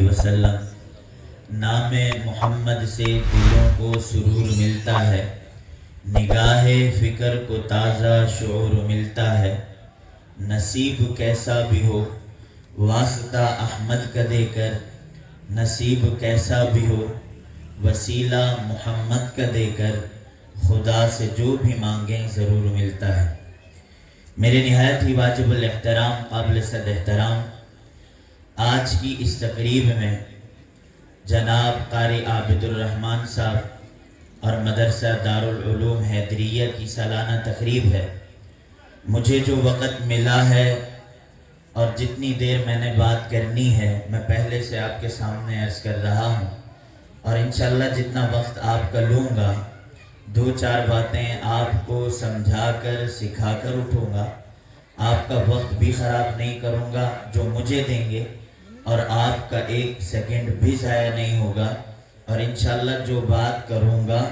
علیہ وسلم۔ نام محمد سے دلوں کو سرور ملتا ہے، نگاہ فکر کو تازہ شعور ملتا ہے۔ نصیب کیسا بھی ہو واسطہ احمد کا دے کر، نصیب کیسا بھی ہو وسیلہ محمد کا دے کر، خدا سے جو بھی مانگیں ضرور ملتا ہے۔ میرے نہایت ہی واجب الاحترام قابل صد احترام آج کی اس تقریب میں جناب قاری عابد الرحمن صاحب اور مدرسہ دارالعلوم حیدریہ کی سالانہ تقریب ہے۔ مجھے جو وقت ملا ہے اور جتنی دیر میں نے بات کرنی ہے میں پہلے سے آپ کے سامنے عرض کر رہا ہوں، اور انشاءاللہ جتنا وقت آپ کا لوں گا دو چار باتیں آپ کو سمجھا کر سکھا کر اٹھوں گا۔ آپ کا وقت بھی خراب نہیں کروں گا جو مجھے دیں گے، اور آپ کا ایک سیکنڈ بھی ضائع نہیں ہوگا، اور انشاءاللہ جو بات کروں گا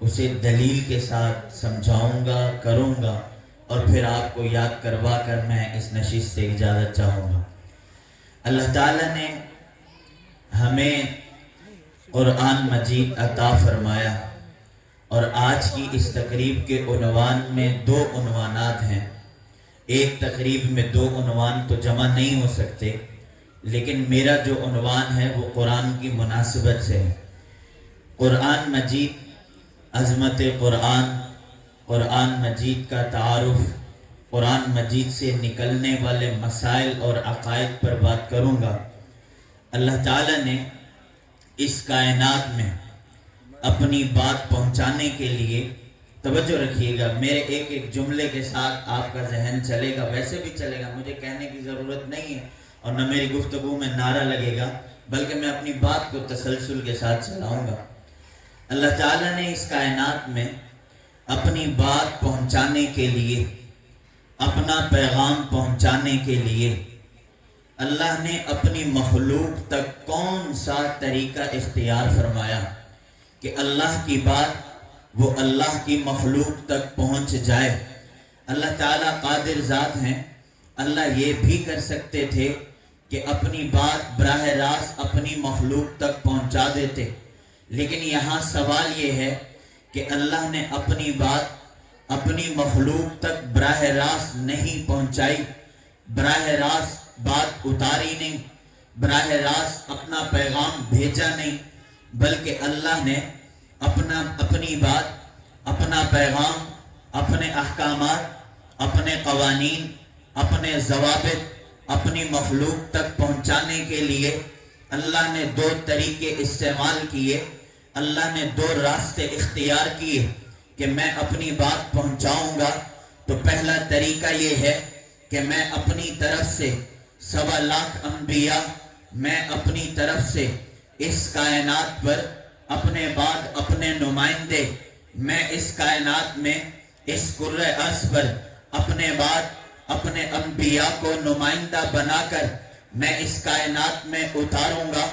اسے دلیل کے ساتھ سمجھاؤں گا کروں گا، اور پھر آپ کو یاد کروا کر میں اس نشست سے اجازت چاہوں گا۔ اللہ تعالیٰ نے ہمیں قرآن مجید عطا فرمایا، اور آج کی اس تقریب کے عنوان میں دو عنوانات ہیں۔ ایک تقریب میں دو عنوان تو جمع نہیں ہو سکتے، لیکن میرا جو عنوان ہے وہ قرآن کی مناسبت سے ہے۔ قرآن مجید، عظمت قرآن، قرآن مجید کا تعارف، قرآن مجید سے نکلنے والے مسائل اور عقائد پر بات کروں گا۔ اللہ تعالیٰ نے اس کائنات میں اپنی بات پہنچانے کے لیے، توجہ رکھیے گا، میرے ایک ایک جملے کے ساتھ آپ کا ذہن چلے گا، ویسے بھی چلے گا، مجھے کہنے کی ضرورت نہیں ہے اور نہ میری گفتگو میں نعرہ لگے گا، بلکہ میں اپنی بات کو تسلسل کے ساتھ چلاؤں گا۔ اللہ تعالیٰ نے اس کائنات میں اپنی بات پہنچانے کے لیے، اپنا پیغام پہنچانے کے لیے، اللہ نے اپنی مخلوق تک کون سا طریقہ اختیار فرمایا کہ اللہ کی بات وہ اللہ کی مخلوق تک پہنچ جائے۔ اللہ تعالیٰ قادر ذات ہیں، اللہ یہ بھی کر سکتے تھے کہ اپنی بات براہ راست اپنی مخلوق تک پہنچا دیتے، لیکن یہاں سوال یہ ہے کہ اللہ نے اپنی بات اپنی مخلوق تک براہ راست نہیں پہنچائی، براہ راست بات اتاری نہیں، براہ راست اپنا پیغام بھیجا نہیں، بلکہ اللہ نے اپنی بات، اپنا پیغام، اپنے احکامات، اپنے قوانین، اپنے ضوابط اپنی مخلوق تک پہنچانے کے لیے اللہ نے دو طریقے استعمال کیے، اللہ نے دو راستے اختیار کیے کہ میں اپنی بات پہنچاؤں گا۔ تو پہلا طریقہ یہ ہے کہ میں اپنی طرف سے 1.25 لاکھ انبیاء، میں اپنی طرف سے اس کائنات پر اپنے بعد اپنے نمائندے، میں اس کائنات میں اس کرۂ ارض پر اپنے بعد اپنے انبیاء کو نمائندہ بنا کر میں اس کائنات میں اتاروں گا۔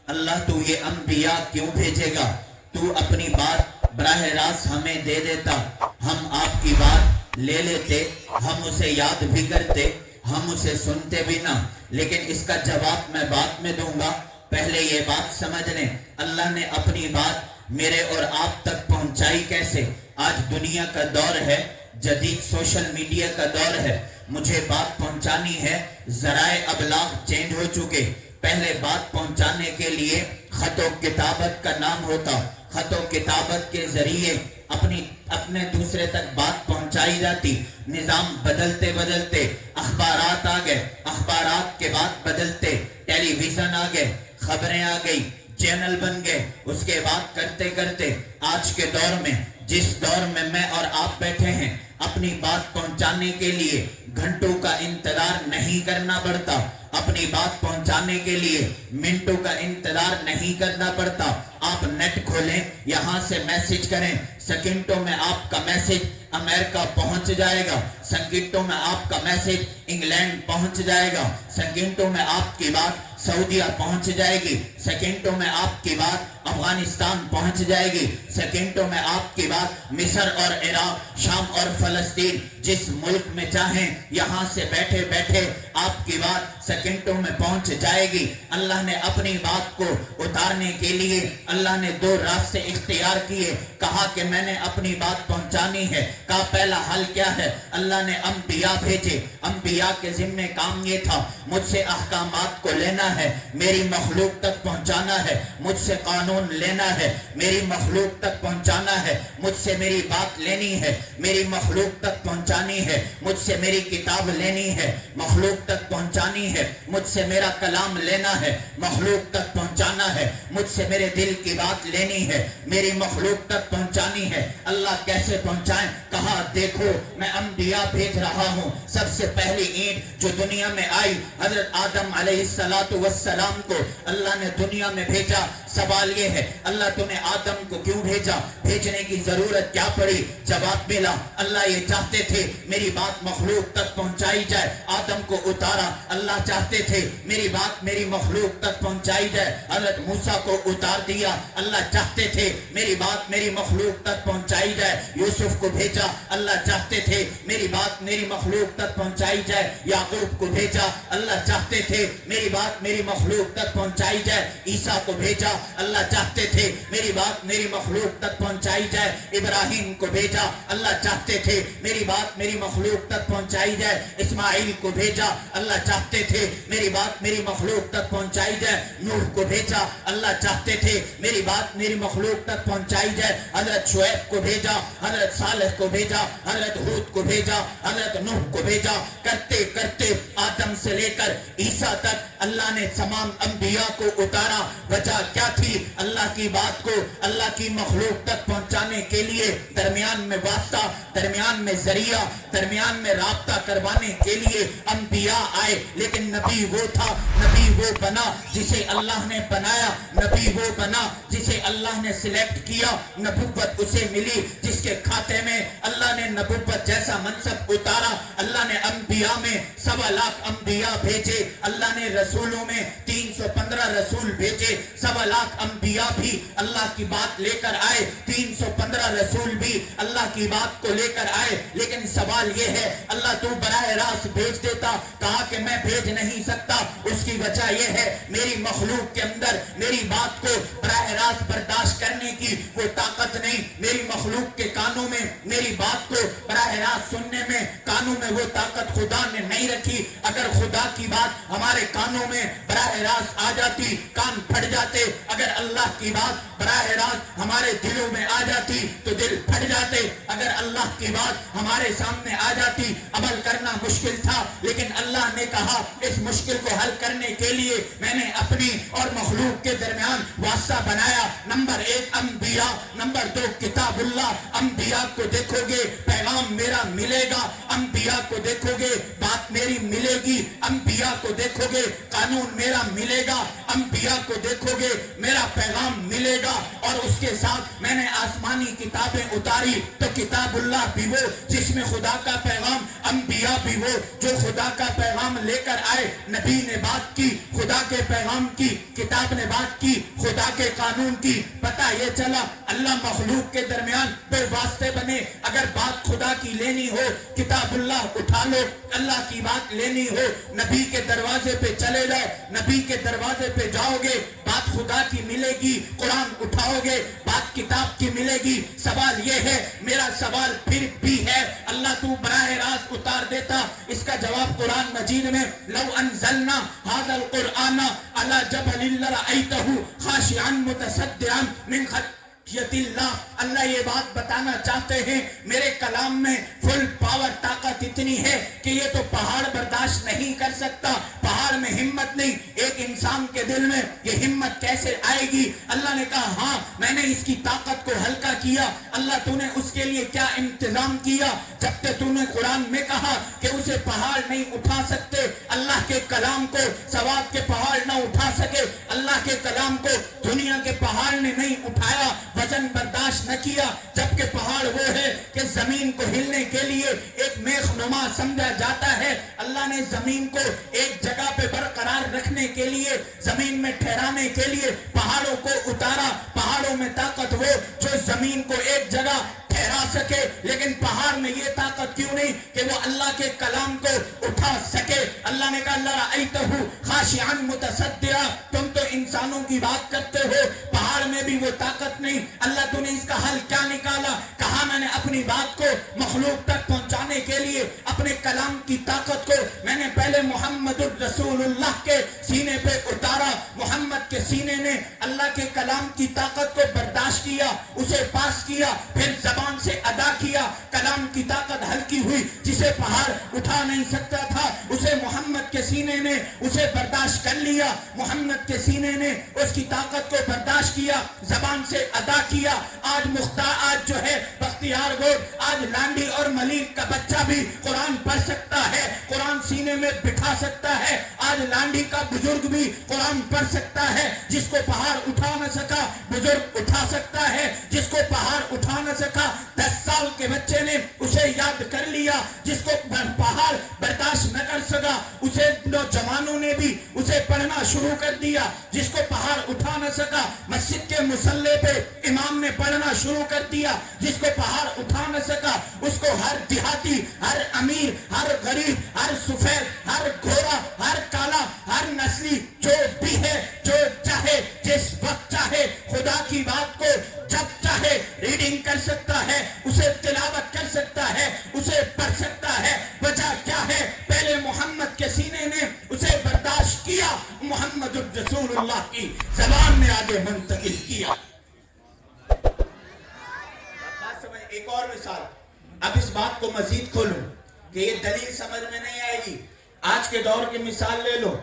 اللہ تو یہ انبیاء کیوں بھیجے گا؟ تو اپنی بات براہ راست ہمیں دے دیتا، ہم آپ کی بات لے لیتے، ہم اسے یاد بھی کرتے، ہم اسے سنتے بھی نہ، لیکن اس کا جواب میں بعد میں دوں گا۔ پہلے یہ بات سمجھ لیں، اللہ نے اپنی بات میرے اور آپ تک پہنچائی کیسے؟ آج دنیا کا دور ہے، جدید سوشل میڈیا کا دور ہے، مجھے بات پہنچانی ہے، ذرائع ابلاغ چینج ہو چکے۔ پہلے بات پہنچانے کے لیے خط و کتابت کا نام ہوتا، خط و کتابت کے ذریعے اپنے دوسرے تک بات پہنچائی جاتی۔ نظام بدلتے بدلتے اخبارات آ گئے، اخبارات کے بعد بدلتے ٹیلی ویژن آ گئے، خبریں آ گئی، چینل بن گئے، اس کے بعد کرتے کرتے آج کے دور میں، جس دور میں اور آپ بیٹھے ہیں، اپنی بات پہنچانے کے لیے گھنٹوں کا انتظار نہیں کرنا پڑتا، اپنی بات پہنچانے کے لیے منٹوں کا انتظار نہیں کرنا پڑتا۔ آپ نیٹ کھولیں، یہاں سے میسج کریں، سیکنڈوں میں آپ کا میسج امریکہ پہنچ جائے گا، سیکنڈوں میں آپ کا میسج انگلینڈ پہنچ جائے گا، سیکنڈوں میں آپ کی بات سعودیہ پہنچ جائے گی، سیکنڈوں میں آپ کی بات افغانستان پہنچ جائے گی، سیکنڈوں میں آپ کی بات مصر اور عراق، شام اور فلسطین، جس ملک میں چاہیں یہاں سے بیٹھے بیٹھے آپ کی بات سیکنڈوں میں پہنچ جائے گی۔ اللہ نے اپنی بات کو اتارنے کے لیے اللہ نے دو راستے اختیار کیے، کہا کہ میں نے اپنی بات پہنچانی ہے۔ کہا پہلا حل کیا ہے؟ اللہ نے انبیاء بھیجے، انبیاء کے ذمہ کام یہ تھا مجھ سے احکامات کو لینا ہے، میری مخلوق تک پہنچانا ہے، مجھ سے قانون لینا ہے، میری مخلوق تک پہنچانا ہے، مجھ سے میری بات لینی ہے، میری مخلوق تک پہنچانی ہے، مجھ سے میری کتاب لینی ہے، مخلوق تک پہنچانی ہے، مجھ سے میرا کلام لینا ہے، مخلوق تک پہنچانا ہے، مجھ سے میرے دل کی بات لینی ہے، میری مخلوق تک پہنچانی ہے۔ اللہ کیسے پہنچائیں؟ کہا دیکھو میں انبیاء بھیج رہا ہوں۔ سب سے پہلی اینٹ جو دنیا میں آئی حضرت آدم علیہ السلام کو اللہ نے دنیا میں بھیجا۔ سوال یہ ہے اللہ تو نے آدم کو کیوں بھیجا؟ بھیجنے کی ضرورت کیا پڑی؟ جواب ملا اللہ یہ چاہتے تھے میری بات مخلوق تک پہنچائی جائے، آدم کو اتارا۔ اللہ چاہتے تھے میری بات میری مخلوق تک پہنچائی جائے، حضرت موسیٰ کو اتار دیا۔ اللہ چاہتے تھے میری بات میری مخلوق تک پہنچائی جائے، یوسف کو بھیجا۔ اللہ چاہتے تھے میری بات میری مخلوق تک پہنچائی جائے، یعقوب کو بھیجا۔ اللہ چاہتے تھے میری بات میری مخلوق تک پہنچائی جائے، عیسیٰ کو بھیجا۔ اللہ چاہتے تھے میری بات میری مخلوق تک پہنچائی جائے، ابراہیم کو بھیجا۔ اللہ چاہتے تھے میری بات میری مخلوق تک پہنچائی جائے، اسماعیل کو بھیجا۔ اللہ چاہتے تھے میری بات میری مخلوق تک پہنچائی جائے، نوح کو بھیجا۔ اللہ چاہتے تھے میری بات میری مخلوق تک پہنچائی جائے، حضرت شعیب کو بھیجا، حضرت صالح کو بھیجا، حضرت ہود کو بھیجا، حضرت نوح کو بھیجا۔ کرتے کرتے آدم سے لے کر عیسیٰ تک اللہ نے تمام انبیاء کو اتارا۔ وجہ کیا تھی؟ اللہ کی بات کو اللہ کی مخلوق تک پہنچانے کے لیے درمیان میں واسطہ، درمیان میں ذریعہ، درمیان میں رابطہ کروانے کے لیے انبیاء آئے۔ لیکن نبی وہ تھا، نبی وہ بنا جسے اللہ نے بنایا، نبی وہ بنا جسے اللہ نے سلیکٹ کیا، نبوت اسے ملی جس کے کھاتے میں اللہ نے نبوت جیسا منصب اتارا۔ اللہ نے انبیاء میں 1.25 لاکھ انبیاء بھیجے، اللہ نے رسولوں میں 315 رسول بھیجے۔ 1.25 لاکھ انبیاء بھی اللہ کی بات لے کر آئے، 315 رسول بھی اللہ کی بات کو لے کر آئے۔ لیکن سوال یہ ہے اللہ تو براہ راست بھیج دیتا، کہا کہ میں بھیج نہیں سکتا۔ اس کی وجہ یہ ہے میری مخلوق کے اندر میری بات کو براہ راست برداشت کرنے کی وہ طاقت نہیں، میری مخلوق کے کانوں میں میری بات کو براہ راست سننے میں کانوں میں وہ طاقت خدا نے نہیں رکھی۔ اگر خدا کی بات ہمارے کانوں میں براہ راست آ جاتی کان پھٹ جاتے، اگر اللہ کی بات براہ راست ہمارے دلوں میں آ جاتی تو دل پھٹ جاتے، اگر اللہ کی بات ہمارے سامنے آ جاتی عمل کرنا مشکل تھا۔ لیکن اللہ نے کہا اس مشکل کو حل کرنے کے لیے میں نے اپنی اور مخلوق کے درمیان واسطہ بنایا۔ نمبر 1 انبیاء، نمبر 2 کتاب اللہ۔ انبیاء کو دیکھو گے پیغام میرا ملے گا، انبیاء کو دیکھو گے بات میری ملے گی، انبیاء کو دیکھو گے قانون میرا ملے گا، انبیاء کو دیکھو گے میرا پیغام ملے گا۔ اور اس کے ساتھ میں نے آسمانی کتابیں اتاری، تو کتاب اللہ بھی وہ جس میں خدا کا پیغام، انبیاء بھی وہ جو خدا کا پیغام لے کر آئے۔ نبی نے بات کی خدا کے پیغام کی، کتاب نے بات کی خدا کے قانون کی۔ پتہ یہ چلا اللہ مخلوق کے درمیان بے واسطے بنے۔ اگر بات خدا کی لینی ہو کتاب اللہ اٹھا لو، اللہ کی بات لینی ہو نبی کے دروازے پہ چلے جاؤ، نبی کے دروازے پہ جاؤ گے بات خدا کی ملے گی، قرآن اٹھاؤ گے بات کتاب کی ملے گی۔ سوال یہ ہے، میرا سوال پھر بھی ہے اللہ تو براہ راست اتار دیتا؟ اس کا جواب قرآن مجید میں لو انزلنا هذا القرآن على جبل لرأيته خاشعا متصدعا من خشیت اللہ۔ اللہ یہ بات بتانا چاہتے ہیں میرے کلام میں فل پاور طاقت اتنی ہے کہ یہ تو پہاڑ برداشت نہیں کر سکتا، پہاڑ میں ہمت نہیں۔ ایک انسان کے دل میں یہ ہمت کیسے آئے گی؟ اللہ نے کہا ہاں میں نے اس کی طاقت کو ہلکا کیا۔ اللہ تو نے اس کے لیے کیا انتظام کیا؟ جب کہ تو نے قرآن میں کہا کہ اسے پہاڑ نہیں اٹھا سکتے، اللہ کے کلام کو ثواب کے پہاڑ نہ اٹھا سکے، اللہ کے کلام کو دنیا کے پہاڑ نے نہیں اٹھایا، وزن برداشت نہ کیا۔ جبکہ پہاڑ وہ ہے کہ زمین کو ہلنے کے لیے ایک میخ نما سمجھا جاتا ہے۔ اللہ نے زمین کو ایک جگہ پہ برقرار رکھنے کے لیے، زمین میں ٹھہرانے کے لیے پہاڑوں کو اتارا۔ پہاڑ پہاڑوں میں طاقت وہ جو زمین کو ایک جگہ ٹھہرا سکے، لیکن پہاڑ میں یہ طاقت کیوں نہیں کہ وہ اللہ کے کلام کو اٹھا سکے؟ اللہ نے کہا لَرَأَيْتَهُ خَاشِعًا مُتَصَدِّعًا، تم تو انسانوں کی بات کرتے ہو، پہاڑ میں بھی وہ طاقت نہیں۔ اللہ تو نے اس کا حل کیا نکالا؟ کہا میں نے اپنی بات کو مخلوق تک پہنچانے کے لیے اپنے کلام کی طاقت کو میں نے پہلے محمد الرسول اللہ کے سینے پہ اتارا، محمد کے سینے نے اللہ کے کلام کی طاقت کو برداشت کیا، اسے پاس کیا، پھر زبان سے ادا کیا، کلام کی طاقت ہلکی ہوئی، جسے پہاڑ اٹھا نہیں سکتا تھا اسے محمد کے سینے نے اسے برداشت کر لیا، محمد کے سینے نے اس کی طاقت کو برداشت کیا، زبان سے ادا کیا۔ آج جو ہے بختیار گوڈ، آج لانڈی اور ملیک کا بچہ بھی قرآن پڑھ سکتا ہے، قرآن سینے میں بٹھا سکتا ہے، آج لانڈی کا بزرگ بھی قرآن پڑھ سکتا ہے، جس کو پہاڑ اٹھا نہ سکا بزرگ اٹھا سکتا ہے، جس کو پہاڑ اٹھا نہ سکا 10 سال کے بچے نے اسے یاد کر لیا، جس کو پہاڑ برداشت نہ کر سکا اسے نوجوانوں نے بھی اسے پڑھنا شروع کر دیا، جس کو پہاڑ اٹھا نہ سکا مسجد کے مصلی پہ امام نے پڑھنا شروع کر دیا، جس کو پہاڑ اٹھا نہ سکا اس کو ہر دیہاتی، ہر امیر، ہر غریب، ہر سفید، ہر گھوڑا، ہر کالا، ہر نسلی جو بھی ہے، جو چاہے جس وقت چاہے خدا کی بات کو جب چاہے ریڈنگ کر سکتا ہے، اسے تلاوت کر سکتا ہے، اسے پڑھ سکتا ہے۔ وجہ کیا ہے؟ پہلے محمد کے سینے نے اسے برداشت کیا، محمد الرسول اللہ کی زبان میں آگے منتقل کیا۔ ایک اور مثال، اب اس بات کو مزید کھولوں کہ یہ دلیل سمجھ میں نہیں آئے گی، آج کے دور کی مثال لے لو۔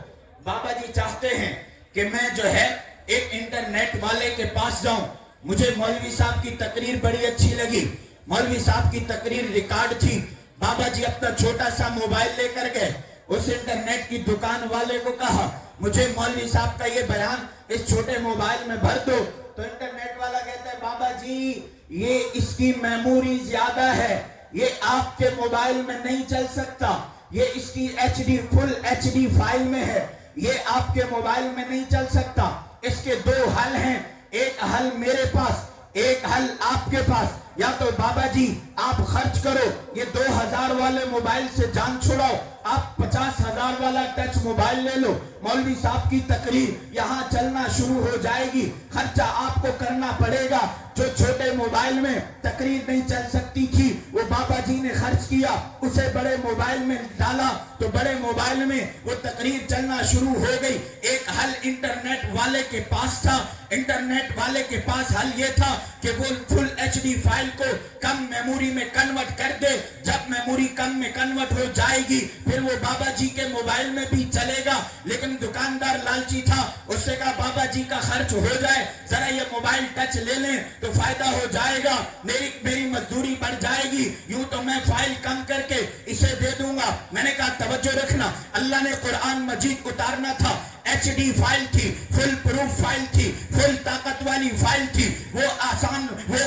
بابا جی چاہتے ہیں کہ میں جو ہے ایک انٹرنیٹ والے کے پاس جاؤں، مجھے مولوی صاحب کی تقریر بڑی اچھی لگی، مولوی صاحب کی تقریر ریکارڈ تھی، بابا جی اپنا چھوٹا سا موبائل لے کر گئے، اس انٹرنیٹ کی دکان والے کو کہا مجھے مولوی صاحب کا یہ بیان اس چھوٹے موبائل میں بھر دو، تو انٹرنیٹ والا کہتا ہے بابا جی یہ اس کی میموری زیادہ ہے، یہ آپ کے موبائل میں نہیں چل سکتا، یہ اس کی فل ایچ ڈی فائل میں ہے، یہ آپ کے موبائل میں نہیں چل سکتا۔ اس کے 2 حل ہیں، ایک حل میرے پاس، ایک حل آپ کے پاس، یا تو بابا جی آپ خرچ کرو، یہ 2000 والے موبائل سے جان چھڑاؤ، آپ 50,000 والا ٹچ موبائل لے لو، مولوی صاحب کی تقریر یہاں چلنا شروع ہو جائے گی، خرچہ آپ کو کرنا پڑے گا۔ جو چھوٹے موبائل میں تقریر نہیں چل سکتی تھی وہ بابا جی نے خرچ کیا، اسے بڑے موبائل میں ڈالا تو بڑے موبائل میں وہ تقریر چلنا شروع ہو گئی۔ ایک حل انٹرنیٹ والے کے پاس تھا، انٹرنیٹ والے کے پاس حل یہ تھا کہ وہ فل ایچ ڈی فائل کو کم میموری میں کنورٹ کر دے، جب میموری کم میں کنورٹ ہو جائے گی پھر وہ بابا جی کے موبائل میں بھی چلے گا۔ لیکن دکاندار لالچی تھا، اس سے کہا بابا جی کا خرچ ہو جائے، ذرا یہ موبائل ٹچ لے لیں تو فائدہ ہو جائے گا، میری مزدوری بڑھ جائے گی، یوں تو میں فائل کم کر کے اسے دے دوں گا۔ میں نے کہا توجہ رکھنا، اللہ نے قرآن مجید اتارنا تھا، ایچ ڈی فائل تھی، فل پروف فائل تھی، فل طاقت والی فائل تھی، وہ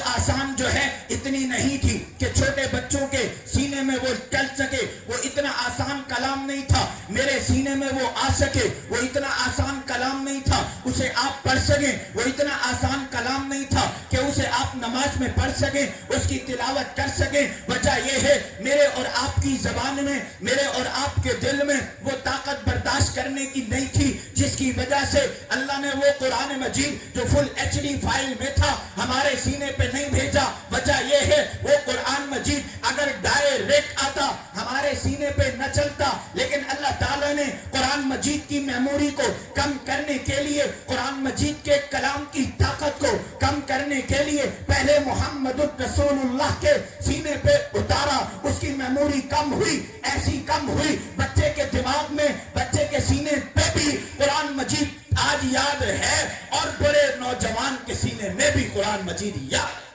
آسان جو ہے اتنی نہیں تھی کہ چھوٹے بچوں کے سینے میں وہ چل سکے، وہ اتنا آسان کلام نہیں تھا میرے سینے میں وہ آ سکے، وہ اتنا آسان کلام نہیں تھا اسے آپ پڑھ سکیں، وہ اتنا آسان کلام نہیں تھا کہ اسے آپ نماز میں پڑھ سکیں، اس کی تلاوت کر سکیں۔ وجہ یہ ہے میرے اور آپ کی زبان میں، میرے اور آپ کے دل میں وہ طاقت برداشت کرنے کی نہیں تھی، جس کی وجہ سے اللہ نے وہ قرآن مجید جو فل ایچ ڈی فائل میں تھا ہمارے سینے پہ نہیں بھیجا۔ وجہ یہ ہے وہ قرآن مجید اگر ڈائریکٹ آتا ہمارے سینے پہ نہ چلتا، لیکن اللہ تعالیٰ نے قرآن مجید کی میموری کو کم کرنے کے لیے، قرآن مجید کے کلام کی طاقت کو کم کرنے کے لیے پہلے محمد الرسول اللہ کے سینے پہ اتارا، اس کی میموری کم ہوئی، ایسی کم ہوئی بچے کے دماغ میں، بچے کے سینے پہ بھی قرآن مجید آج یاد ہے، اور بڑے نوجوان کے سینے میں بھی قرآن مجید یاد۔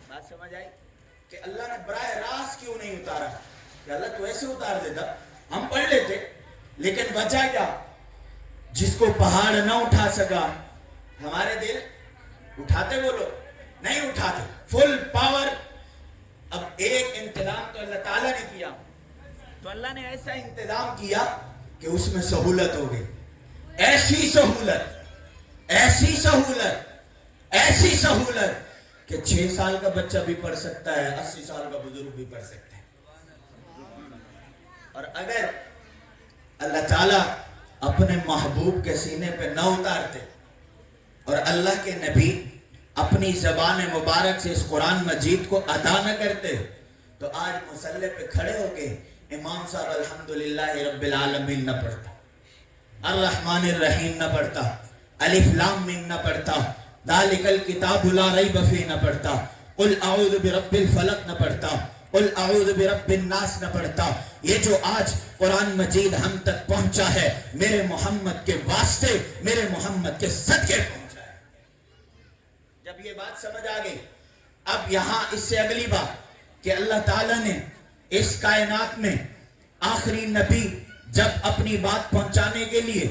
بات سمجھ آئی کہ اللہ نے براہ راست کیوں نہیں اتارا؟ کہ اللہ تو ایسے اتار دیتا ہم پڑھ لیتے، لیکن وجہ کیا؟ جس کو پہاڑ نہ اٹھا سکا، ہمارے دل اٹھاتے وہ لوگ نہیں اٹھاتے، فل پاور۔ اب ایک انتظام تو اللہ تعالیٰ نے کیا، تو اللہ نے ایسا انتظام کیا کہ اس میں سہولت ہو گئی، ایسی سہولت ایسی سہولت کہ 6 سال کا بچہ بھی پڑھ سکتا ہے، 80 سال کا بزرگ بھی پڑھ سکتا ہے۔ اور اگر اللہ تعالیٰ اپنے محبوب کے سینے پہ نہ اتارتے اور اللہ کے نبی اپنی زبان مبارک سے اس قرآن مجید کو ادا نہ کرتے تو آج مصلی پہ کھڑے ہو کے امام صاحب الحمدللہ رب العالمین نہ پڑھتا، الرحمن الرحیم نہ پڑھتا، الف لام میم نہ پڑھتا، ذالک الکتاب لا ریب فیہ نہ پڑھتا، قل اعوذ برب الفلق نہ پڑھتا، قل اعوذ برب الناس نہ پڑھتا۔ یہ جو آج قرآن مجید ہم تک پہنچا ہے میرے محمد کے واسطے، میرے محمد کے صدقے پہنچا ہے۔ جب یہ بات سمجھ آ گئی، اب یہاں اس سے اگلی بات کہ اللہ تعالیٰ نے اس کائنات میں آخری نبی جب اپنی بات پہنچانے کے لیے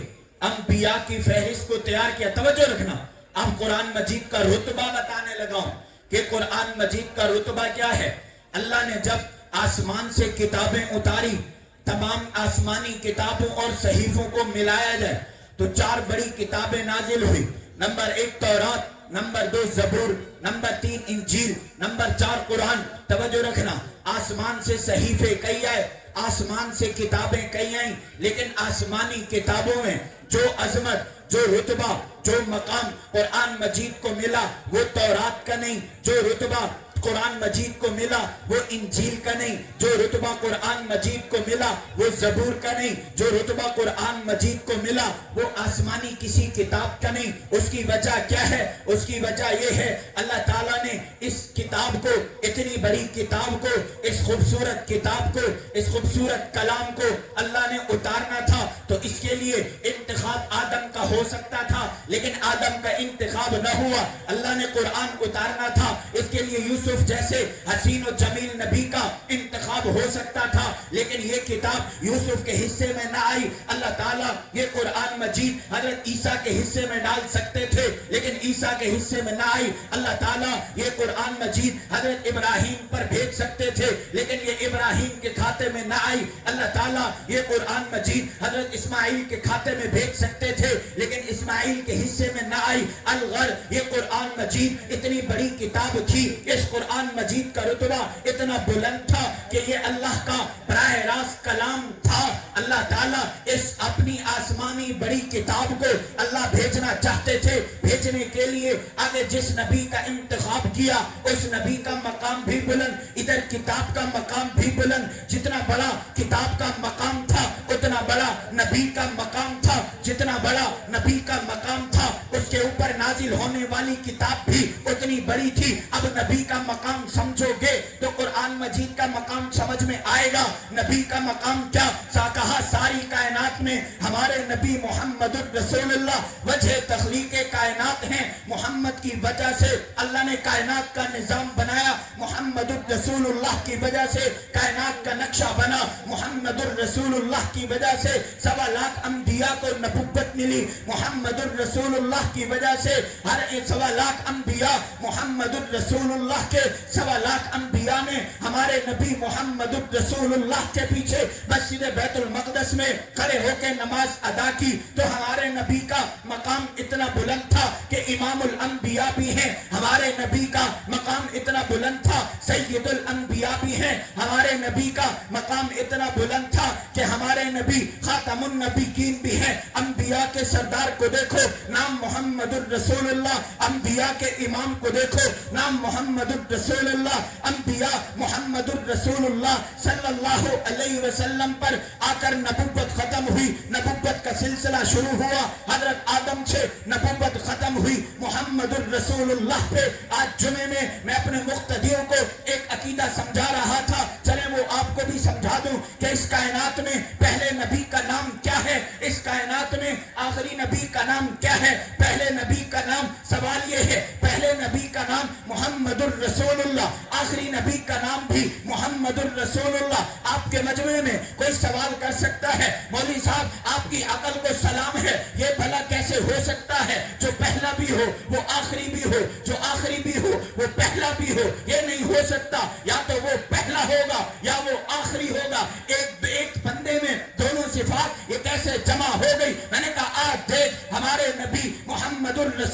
انبیاء کی فہرست کو تیار کیا، توجہ رکھنا، اب قرآن مجید کا رتبہ بتانے لگا ہوں کہ قرآن مجید کا رتبہ کیا ہے۔ اللہ نے جب آسمان سے کتابیں اتاری، تمام آسمانی کتابوں اور صحیفوں کو ملایا جائے تو 4 بڑی کتابیں نازل ہوئی۔ نمبر 1 تورات، نمبر 2 زبور، نمبر 3 انجیل، نمبر 4 قرآن۔ توجہ رکھنا، آسمان سے صحیفے کئی آئے، آسمان سے کتابیں کئی آئیں، لیکن آسمانی کتابوں میں جو عظمت، جو رتبہ، جو مقام قرآن مجید کو ملا وہ تورات کا نہیں، جو رتبہ قرآن مجید کو ملا وہ انجیل کا نہیں، جو رتبہ قرآن مجید کو ملا وہ زبور کا نہیں، جو رتبہ قرآن مجید کو ملا وہ آسمانی کسی کتاب کا نہیں۔ اس کی وجہ کیا ہے؟ اس کی وجہ یہ ہے اللہ تعالیٰ نے اس کتاب کو، اتنی بڑی کتاب کو، اس خوبصورت کتاب کو، اس خوبصورت کلام کو اللہ نے اتارنا تھا تو اس کے لیے انتخاب آدم کا ہو سکتا تھا، لیکن آدم کا انتخاب نہ ہوا۔ اللہ نے قرآن اتارنا تھا، اس کے لیے یوسف جیسے حسین و جمیل نبی کا انتخاب ہو سکتا تھا، لیکن یہ کتاب یوسف کے حصے میں نہ آئی۔ اللہ تعالیٰ یہ قرآن مجید حضرت عیسیٰ کے حصے میں ڈال سکتے تھے، لیکن عیسیٰ کے حصے میں نہ آئی۔ اللہ تعالیٰ یہ قرآن مجید حضرت ابراہیم پر بھیج سکتے تھے، لیکن یہ ابراہیم کے کھاتے میں نہ آئی۔ اللہ تعالیٰ یہ قرآن مجید حضرت اسماعیل کے کھاتے میں بھیج سکتے تھے، لیکن اسماعیل کے حصے میں نہ آئی۔ الغر یہ قرآن مجید اتنی بڑی کتاب تھی، اس قرآن مجید کا رتبہ اتنا بلند تھا کہ یہ اللہ کا براہ راست کلام تھا۔ اللہ تعالیٰ اس اپنی آسمانی بڑی کتاب کو اللہ بھیجنا چاہتے تھے، بھیجنے کے لیے آگے جس نبی کا انتخاب کیا اس نبی کا مقام بھی بلند، ادھر کتاب کا مقام بھی بلند۔ جتنا بڑا کتاب کا مقام تھا اتنا بڑا نبی کا مقام تھا، جتنا بڑا نبی کا مقام تھا اس کے اوپر نازل ہونے والی کتاب بھی اتنی بڑی تھی۔ اب نبی کا مقام سمجھو گے تو قرآن مجید کا مقام سمجھ میں آئے گا۔ نبی کا مقام کیا کہا؟ ساری کائنات میں ہمارے نبی محمد الرسول اللہ وجہ تخلیق کائنات ہیں، محمد کی وجہ سے اللہ نے کائنات کا نظام بنایا، محمد الرسول اللہ کی وجہ سے کائنات کا نقشہ بنا، محمد الرسول اللہ کی وجہ سے 1.25 لاکھ انبیاء کو نبوت ملی، محمد الرسول اللہ کی وجہ سے ہر 1.25 لاکھ انبیاء محمد الرسول اللہ کے 1.25 لاکھ انبیاء نے ہمارے نبی محمد الرسول اللہ کے پیچھے مسجد بیت المقدس میں کھڑے ہو کے نماز ادا کی، تو ہمارے نبی کا مقام اتنا بلند تھا کہ امام الانبیاء بھی ہیں، ہمارے نبی کا مقام اتنا بلند تھا سید الانبیاء بھی ہیں، ہمارے نبی کا مقام اتنا بلند تھا کہ ہمارے نبی خاتم النبیین بھی ہیں۔ انبیاء کے سردار کو دیکھو، نام محمد الرسول اللہ، انبیاء کے امام کو دیکھو، نام محمد الرسول اللہ، انبیاء محمد الرسول اللہ صلی اللہ علیہ وسلم پر آ کر نبوت ختم ہوئی، نبوت کا سلسلہ شروع ہوا، حضرت آدم سے نبوت ختم ہوئی محمد الرسول اللہ پہ۔ آج جمعے میں میں اپنے مقتدیوں کو ایک عقیدہ سمجھا رہا تھا، چلیں وہ آپ کو بھی سمجھا دوں کہ اس کائنات میں پہلے نبی کا نام کیا ہے، اس کائنات میں آخری نبی کا نام کیا ہے۔ پہلے نبی کا نام، سوال یہ ہے، پہلے نبی کا نام محمد الرسول اللہ، آخری نبی کا نام بھی محمد الرسول اللہ۔ آپ کے مجمع میں کوئی سوال کر سکتا ہے، مولوی صاحب آپ کی عقل کو سلام ہے، یہ بھلا کیسے ہو سکتا ہے جو پہلا بھی ہو وہ آخری بھی ہو، جو آخری بھی ہو وہ پہلا بھی ہو؟ یہ نہیں ہو سکتا، یا تو وہ پہلا ہوگا یا وہ آخری ہوگا۔ ایک بندے میں دونوں صفات یہ کیسے جمع ہو گئی؟ میں نے کہا آج دیکھ، ہمارے نبی محمد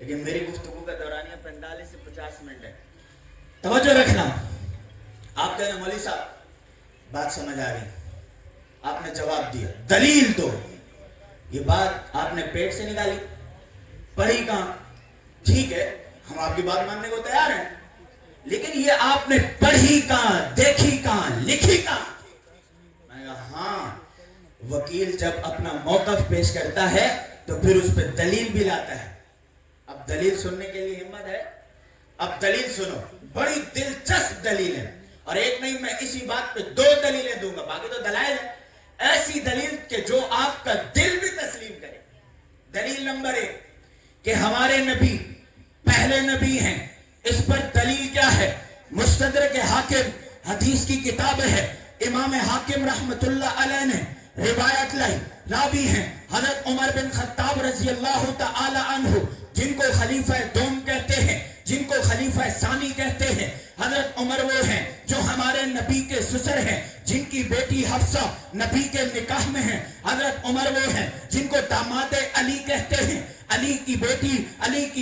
لیکن میری گفتگو کا دورانیہ 45 سے 50 منٹ ہے. توجہ رکھنا. آپ کہنے مولوی صاحب بات سمجھ آ رہی, آپ نے جواب دیا, دلیل دو. یہ بات آپ نے پیٹ سے نکالی, پڑھی کہاں؟ ٹھیک ہے, ہم آپ کی بات ماننے کو تیار ہیں, لیکن یہ آپ نے پڑھی کہاں, دیکھی کہاں, لکھی کہاں؟ میں نے کہا ہاں, وکیل جب اپنا موقف پیش کرتا ہے تو پھر اس پہ دلیل بھی لاتا ہے. اب دلیل سننے کے لیے ہمت ہے؟ اب دلیل سنو, بڑی دلچسپ دلیل ہے, اور ایک نہیں, میں اسی بات پہ 2 دلیلیں دوں گا, باقی تو دلائل ہے. ایسی دلیل کہ جو آپ کا دل بھی تسلیم کرے. دلیل نمبر 1 کہ ہمارے نبی پہلے نبی ہیں. اس پر دلیل کیا ہے؟ مستدرک حاکم حدیث کی کتاب ہے, امام حاکم رحمت اللہ علیہ نے روایت لائی. راوی ہیں حضرت عمر بن خطاب رضی اللہ تعالی عنہ, جن کو خلیفہ دوم کہتے ہیں, جن کو خلیفہ ثانی کہتے ہیں. حضرت عمر وہ ہیں جو ہمارے نبی کے سسر ہیں, جن کی بیٹی حفصہ نبی کے نکاح میں ہیں. حضرت عمر وہ ہیں جن کو داماد علی کہتے ہیں, علی کی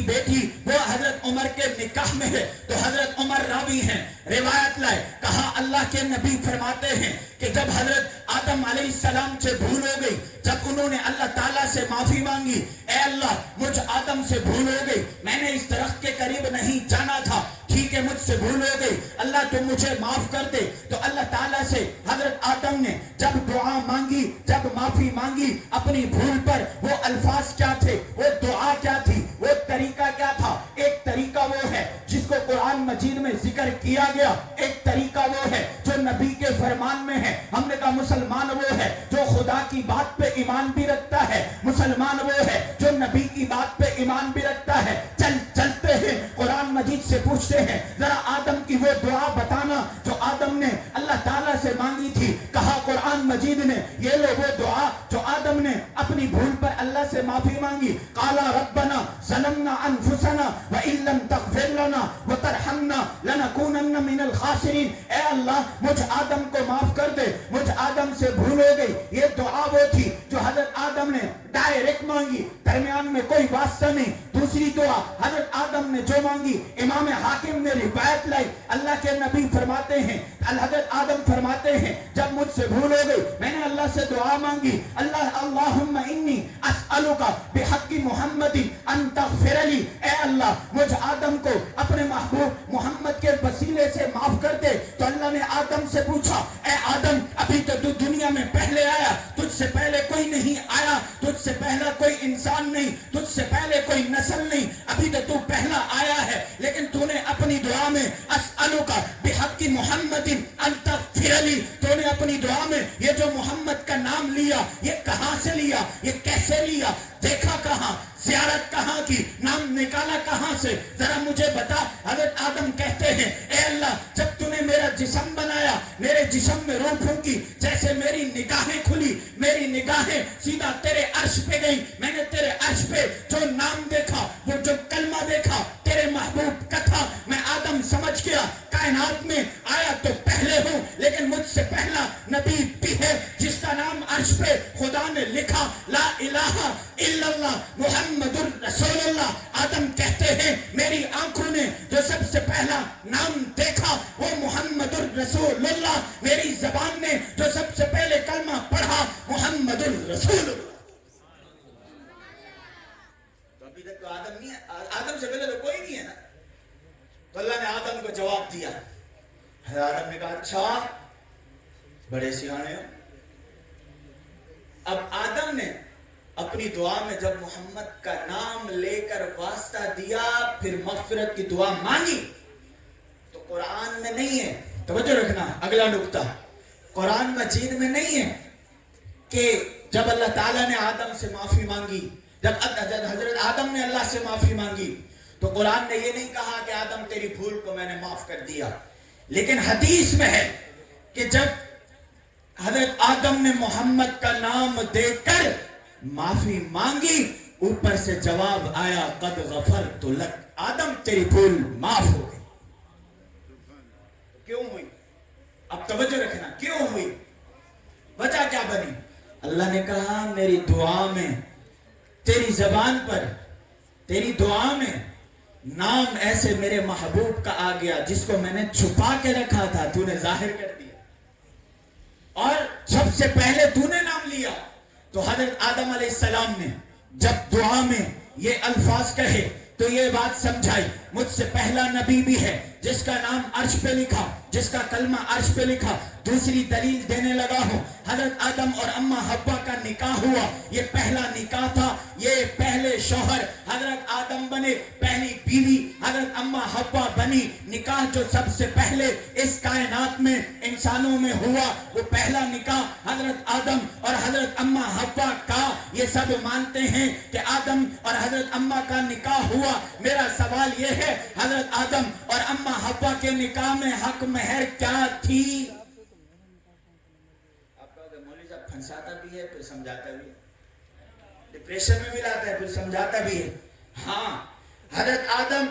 بیٹی وہ حضرت عمر کے نکاح میں ہے. تو حضرت عمر راوی ہیں, روایت لائے, کہا اللہ کے نبی فرماتے ہیں کہ جب حضرت آدم علیہ السلام سے بھول ہو گئی, جب انہوں نے اللہ تعالیٰ سے معافی مانگی, اے اللہ مجھ آدم سے بھول ہو گئی, میں نے اس درخت کے قریب نہیں جانا تھا, ٹھیک ہے مجھ سے بھول ہو گئی, اللہ تو مجھے معاف کر دے. تو اللہ تعالیٰ سے حضرت آدم نے جب دعا مانگی, جب معافی مانگی اپنی بھول پر, وہ الفاظ کیا تھے, وہ دعا کیا تھی, وہ طریقہ کیا تھا؟ ایک طریقہ وہ ہے جس کو قرآن مجید میں ذکر کیا گیا, ایک طریقہ وہ ہے جو نبی کے فرمان میں ہے. ہم نے کہا مسلمان وہ ہے جو خدا کی بات پہ ایمان بھی رکھتا ہے, مسلمان وہ ہے جو نبی کی بات پہ ایمان بھی رکھتا ہے. چلتے ہیں قرآن مجید سے پوچھتے ہیں, ذرا آدم کی وہ دعا بتانا جو آدم نے اللہ تعالیٰ سے مانگی تھی. کہا قرآن مجید نے, یہ لو وہ دعا جو آدم نے اپنی بھول پر اللہ سے معافی مانگی. قالا ربنا ظلمنا انفسنا وان لم تغفر لنا وترحمنا لنکونن من الخاسرین. اے اللہ مجھ آدم کو معاف کر دے, مجھ آدم سے بھول ہو گئی. یہ دعا وہ تھی جو حضرت آدم نے ڈائریکٹ مانگی, درمیان میں کوئی واسطہ نہیں. دوسری دعا حضرت آدم نے جو مانگی, امام حاکم نے روایت لائی, اللہ کے نبی فرماتے ہیں, حضرت آدم فرماتے ہیں جب مجھ سے بھول ہو گئی میں نے اللہ سے دعا مانگی, اللہم انی اسألک بحق محمد ان تغفر لی. اے اللہ مجھ آدم کو اپنے محبوب محمد کے وسیلے سے معاف کر دے. تو اللہ نے آدم سے پوچھا, اے آدم ابھی تو تو دنیا میں پہلے آیا, تجھ سے پہلے کوئی نہیں آیا, تجھ سے پہلا کوئی انسان نہیں, تجھ سے پہلے کوئی نسل نہیں, ابھی تو پہلا آیا ہے, لیکن تو نے اپنی دعا میں اسألک بحق محمد ان تغفر لی, تو نے اپنی دعا میں یہ جو محمد کا نام لیا, یہ کہاں سے لیا, یہ کیسے لیا, دیکھا کہاں, زیارت کہاں کی, نام نکالا کہاں سے, ذرا مجھے بتا. حضرت آدم کہتے ہیں اے اللہ جب تو نے میرا جسم بنایا, میرے جسم میں روح پھونکی, جیسے میری نگاہیں کھلی, میری نگاہیں سیدھا تیرے عرش پہ گئی, میں نے تیرے عرش پہ جو نام دیکھا, وہ جو کلمہ دیکھا, تیرے محبوب کا تھا, میں آدم سمجھ گیا کائنات میں آیا تو پہلے ہوں, لیکن مجھ سے پہلا نبی بھی ہے جس کا نام عرش پہ خدا نے لکھا, لا الہ الا اللہ محمد الرسول اللہ. آدم کہتے ہیں میری آنکھوں نے جو سب سے پہلا نام دیکھا وہ محمد الرسول اللہ, میری زبان نے جو سب سے پہلے کلمہ پڑھا محمد الرسول اللہ. تو ابھی تک تو آدم نہیں ہے, آدم سے پہلے تو کوئی نہیں ہے نا. تو اللہ نے آدم کو جواب دیا. آدم نے کہا اچھا بڑے سیانے ہو. اب آدم نے اپنی دعا میں جب محمد کا نام لے کر واسطہ دیا, پھر مغفرت کی دعا مانگی, تو قرآن میں نہیں ہے, توجہ رکھنا اگلا نقطہ, قرآن مجید میں نہیں ہے کہ جب اللہ تعالیٰ نے آدم سے معافی مانگی, جب حضرت آدم نے اللہ سے معافی مانگی, تو قرآن نے یہ نہیں کہا کہ آدم تیری بھول کو میں نے معاف کر دیا. لیکن حدیث میں ہے کہ جب حضرت آدم نے محمد کا نام دے کر معافی مانگی, اوپر سے جواب آیا قد غفرت لک, آدم تیری بھول معاف ہو گئی. کیوں ہوئی؟ اب توجہ رکھنا, کیوں ہوئی, وجہ کیا بنی؟ اللہ نے کہا میری دعا میں تیری زبان پر تیری دعا میں نام ایسے میرے محبوب کا آ گیا جس کو میں نے چھپا کے رکھا تھا، تو نے ظاہر کر دیا، اور سب سے پہلے تو نے نام لیا۔ تو حضرت آدم علیہ السلام نے جب دعا میں یہ الفاظ کہے تو یہ بات سمجھائی، مجھ سے پہلا نبی بھی ہے جس کا نام عرش پہ لکھا، جس کا کلمہ عرش پہ لکھا۔ دوسری دلیل دینے لگا ہوں، حضرت آدم اور اماں حوا کا نکاح ہوا، یہ پہلا نکاح تھا، یہ پہلے شوہر حضرت آدم بنے، پہلی بیوی حضرت اماں حوا بنی۔ نکاح جو سب سے پہلے اس کائنات میں انسانوں میں ہوا، وہ پہلا نکاح حضرت آدم اور حضرت اماں حوا کا۔ یہ سب مانتے ہیں کہ آدم اور حضرت اماں کا نکاح ہوا۔ میرا سوال یہ ہے، حضرت آدم اور اماں حوا کے نکاح میں حق مہر کیا تھی؟ آپ کا مولوی صاحب پھنساتا بھی ہے پھر سمجھاتا بھی ہے، ڈپریشن میں بھی لاتا ہے پھر سمجھاتا بھی ہے۔ ہاں، حضرت آدم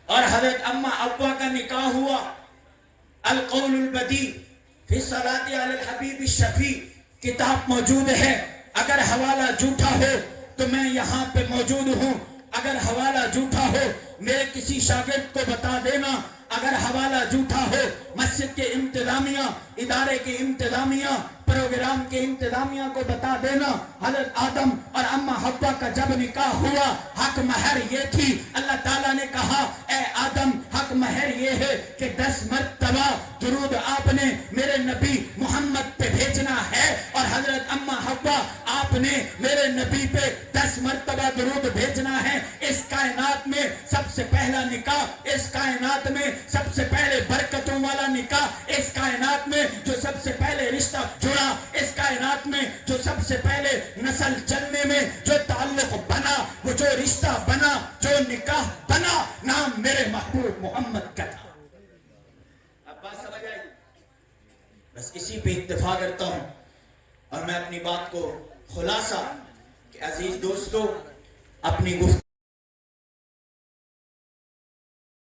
اور حضرت اماں حوا کا نکاح ہوا۔ القول البدیع فی الصلاۃ علی الحبیب الشفیع کتاب موجود ہے۔ اگر حوالہ جھوٹا ہو تو میں یہاں پہ موجود ہوں، اگر حوالہ جھوٹا ہو میرے کسی شاگرد کو بتا دینا، اگر حوالہ جھوٹا ہو مسجد کے انتظامیہ، ادارے کے انتظامیہ، پروگرام کے انتظامیہ کو بتا دینا۔ حضرت آدم اور اماں حوا کا جب نکاح ہوا، حق مہر یہ تھی۔ اللہ تعالیٰ نے کہا، اے آدم حق مہر یہ ہے کہ 10 مرتبہ درود آپ نے میرے نبی محمد پہ بھیجنا ہے، اور حضرت اماں حوا آپ نے میرے نبی پہ 10 مرتبہ درود بھیجنا ہے۔ اس کائنات میں سب سے پہلا نکاح، اس کائنات میں سب سے پہلے برکتوں والا نکاح، اس کائنات میں جو سب سے پہلے رشتہ جڑا، اس کائنات میں جو سب سے پہلے نسل چلنے میں جو تعلق بنا، وہ جو رشتہ بنا، جو نکاح بنا، نام میرے محبوب محمد کا تھا۔ اب بات سمجھ آئی؟ بس اسی پہ اتفاق کرتا ہوں اور میں اپنی بات کو خلاصہ کہ عزیز دوستو، اپنی گفتگو